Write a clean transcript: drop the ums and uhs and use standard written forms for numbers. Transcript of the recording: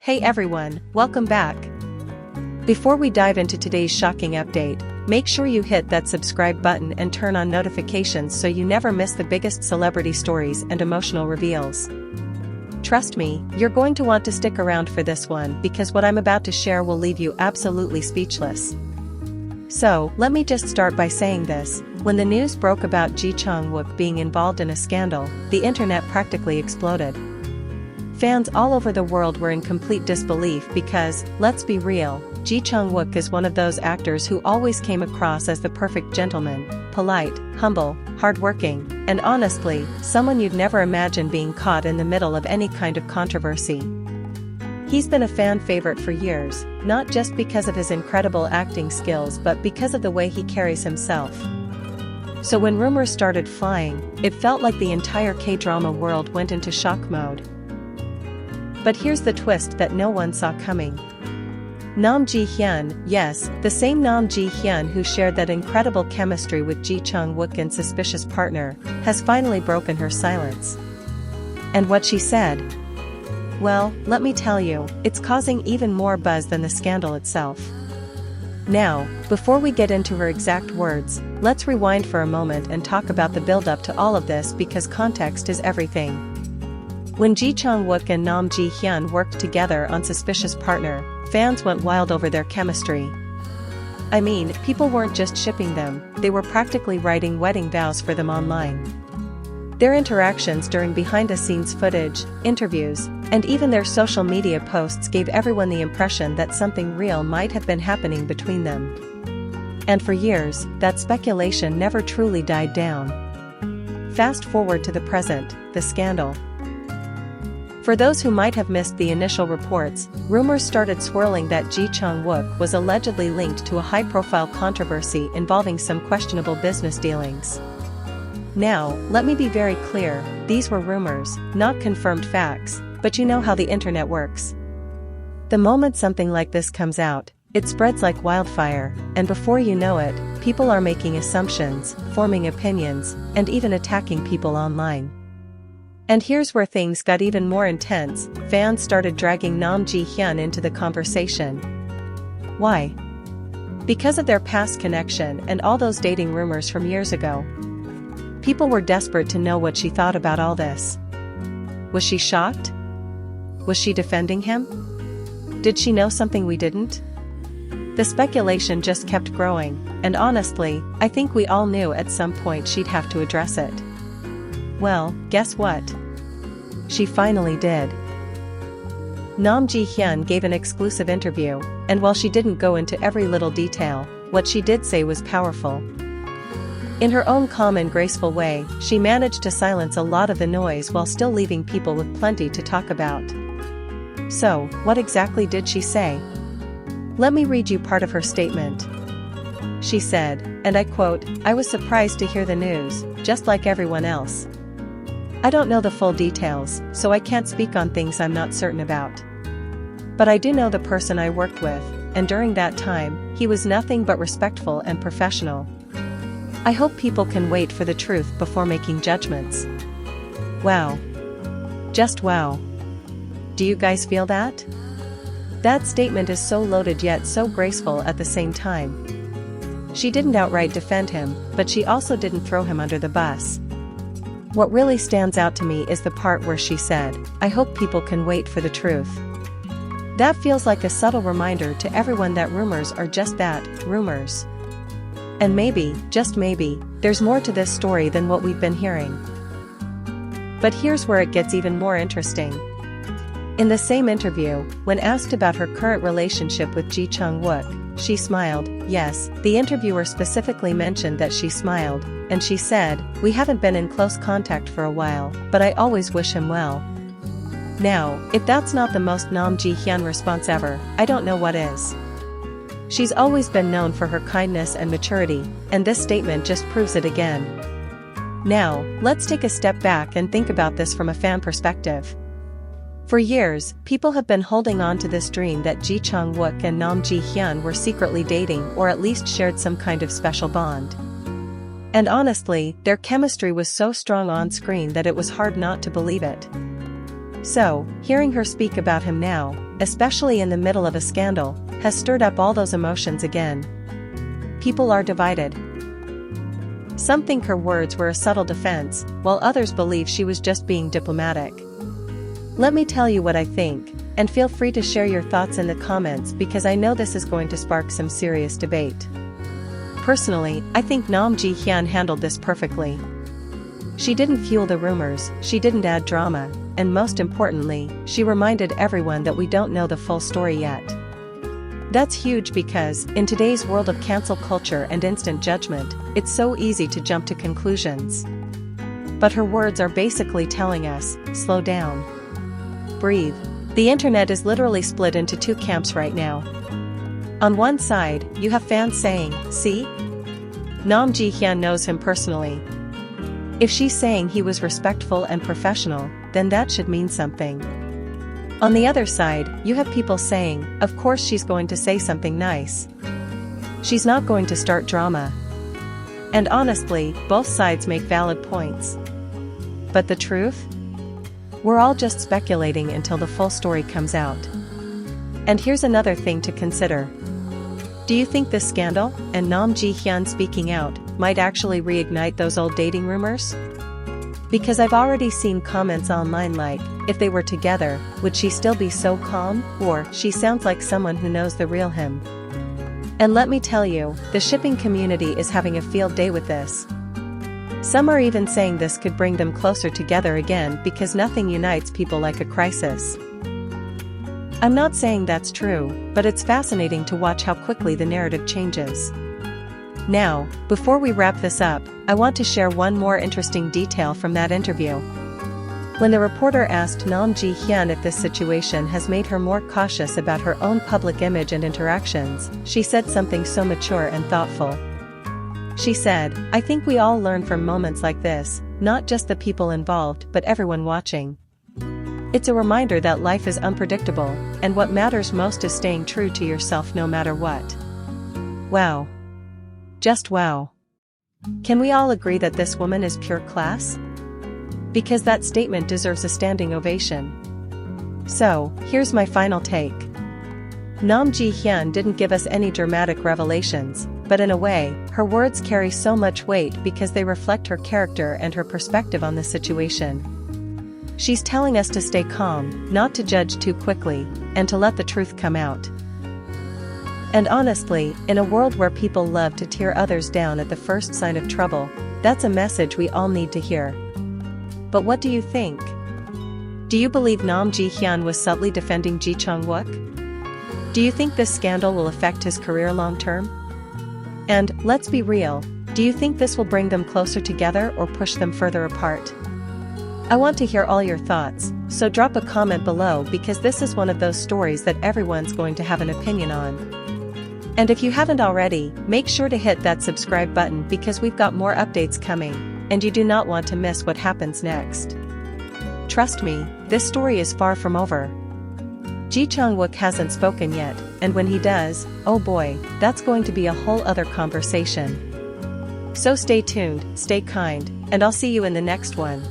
Hey everyone, welcome back. Before we dive into today's shocking update, make sure you hit that subscribe button and turn on notifications so you never miss the biggest celebrity stories and emotional reveals. Trust me, you're going to want to stick around for this one because what I'm about to share will leave you absolutely speechless. So, let me just start by saying this: when the news broke about Ji Wook being involved in a scandal, the internet practically exploded. Fans all over the world were in complete disbelief because, let's be real, Ji Wook is one of those actors who always came across as the perfect gentleman, polite, humble, hardworking, and honestly, someone you'd never imagine being caught in the middle of any kind of controversy. He's been a fan favorite for years, not just because of his incredible acting skills but because of the way he carries himself. So when rumors started flying, it felt like the entire K-drama world went into shock mode. But here's the twist that no one saw coming. Ji Hyun, yes, the same Ji Hyun who shared that incredible chemistry with Ji Wook and Suspicious Partner, has finally broken her silence. And what she said? Well, let me tell you, it's causing even more buzz than the scandal itself. Now, before we get into her exact words, let's rewind for a moment and talk about the build-up to all of this because context is everything. When Ji Wook and Ji Hyun worked together on Suspicious Partner, fans went wild over their chemistry. I mean, people weren't just shipping them, they were practically writing wedding vows for them online. Their interactions during behind-the-scenes footage, interviews, and even their social media posts gave everyone the impression that something real might have been happening between them. And for years, that speculation never truly died down. Fast forward to the present, the scandal. For those who might have missed the initial reports, rumors started swirling that Ji Wook was allegedly linked to a high-profile controversy involving some questionable business dealings. Now, let me be very clear, these were rumors, not confirmed facts, but you know how the internet works. The moment something like this comes out, it spreads like wildfire, and before you know it, people are making assumptions, forming opinions, and even attacking people online. And here's where things got even more intense: fans started dragging Ji Hyun into the conversation. Why? Because of their past connection and all those dating rumors from years ago. People were desperate to know what she thought about all this. Was she shocked? Was she defending him? Did she know something we didn't? The speculation just kept growing, and honestly, I think we all knew at some point she'd have to address it. Well, guess what? She finally did. Ji Hyun gave an exclusive interview, and while she didn't go into every little detail, what she did say was powerful. In her own calm and graceful way, she managed to silence a lot of the noise while still leaving people with plenty to talk about. So, what exactly did she say? Let me read you part of her statement. She said, and I quote, "I was surprised to hear the news, just like everyone else. I don't know the full details, so I can't speak on things I'm not certain about. But I do know the person I worked with, and during that time, he was nothing but respectful and professional. I hope people can wait for the truth before making judgments." Wow. Just wow. Do you guys feel that? That statement is so loaded yet so graceful at the same time. She didn't outright defend him, but she also didn't throw him under the bus. What really stands out to me is the part where she said, "I hope people can wait for the truth." That feels like a subtle reminder to everyone that rumors are just that, rumors. And maybe, just maybe, there's more to this story than what we've been hearing. But here's where it gets even more interesting. In the same interview, when asked about her current relationship with Ji Wook, she smiled. Yes, the interviewer specifically mentioned that she smiled, and she said, "We haven't been in close contact for a while, but I always wish him well." Now, if that's not the most Ji Hyun response ever, I don't know what is. She's always been known for her kindness and maturity, and this statement just proves it again. Now, let's take a step back and think about this from a fan perspective. For years, people have been holding on to this dream that Ji Wook and Ji Hyun were secretly dating or at least shared some kind of special bond. And honestly, their chemistry was so strong on screen that it was hard not to believe it. So, hearing her speak about him now, especially in the middle of a scandal, has stirred up all those emotions again. People are divided. Some think her words were a subtle defense, while others believe she was just being diplomatic. Let me tell you what I think, and feel free to share your thoughts in the comments because I know this is going to spark some serious debate. Personally, I think Ji Hyun handled this perfectly. She didn't fuel the rumors, she didn't add drama, and most importantly, she reminded everyone that we don't know the full story yet. That's huge because, in today's world of cancel culture and instant judgment, it's so easy to jump to conclusions. But her words are basically telling us, slow down. Breathe. The internet is literally split into two camps right now. On one side, you have fans saying, see? Ji Hyun knows him personally. If she's saying he was respectful and professional, then that should mean something. On the other side, you have people saying, of course she's going to say something nice. She's not going to start drama. And honestly, both sides make valid points. But the truth? We're all just speculating until the full story comes out. And here's another thing to consider. Do you think this scandal, and Ji Hyun speaking out, might actually reignite those old dating rumors? Because I've already seen comments online like, if they were together, would she still be so calm, or, she sounds like someone who knows the real him. And let me tell you, the shipping community is having a field day with this. Some are even saying this could bring them closer together again because nothing unites people like a crisis. I'm not saying that's true, but it's fascinating to watch how quickly the narrative changes. Now, before we wrap this up, I want to share one more interesting detail from that interview. When the reporter asked Ji Hyun if this situation has made her more cautious about her own public image and interactions, she said something so mature and thoughtful. She said, I think we all learn from moments like this, not just the people involved but everyone watching. It's a reminder that life is unpredictable, and what matters most is staying true to yourself no matter what. Wow. Just wow. Can we all agree that this woman is pure class? Because that statement deserves a standing ovation. So, here's my final take. Ji Hyun didn't give us any dramatic revelations, but in a way, her words carry so much weight because they reflect her character and her perspective on the situation. She's telling us to stay calm, not to judge too quickly, and to let the truth come out. And honestly, in a world where people love to tear others down at the first sign of trouble, that's a message we all need to hear. But what do you think? Do you believe Ji Hyun was subtly defending Jichangwook? Do you think this scandal will affect his career long term? And, let's be real, do you think this will bring them closer together or push them further apart? I want to hear all your thoughts, so drop a comment below because this is one of those stories that everyone's going to have an opinion on. And if you haven't already, make sure to hit that subscribe button because we've got more updates coming, and you do not want to miss what happens next. Trust me, this story is far from over. Jichangwook hasn't spoken yet, and when he does, oh boy, that's going to be a whole other conversation. So stay tuned, stay kind, and I'll see you in the next one.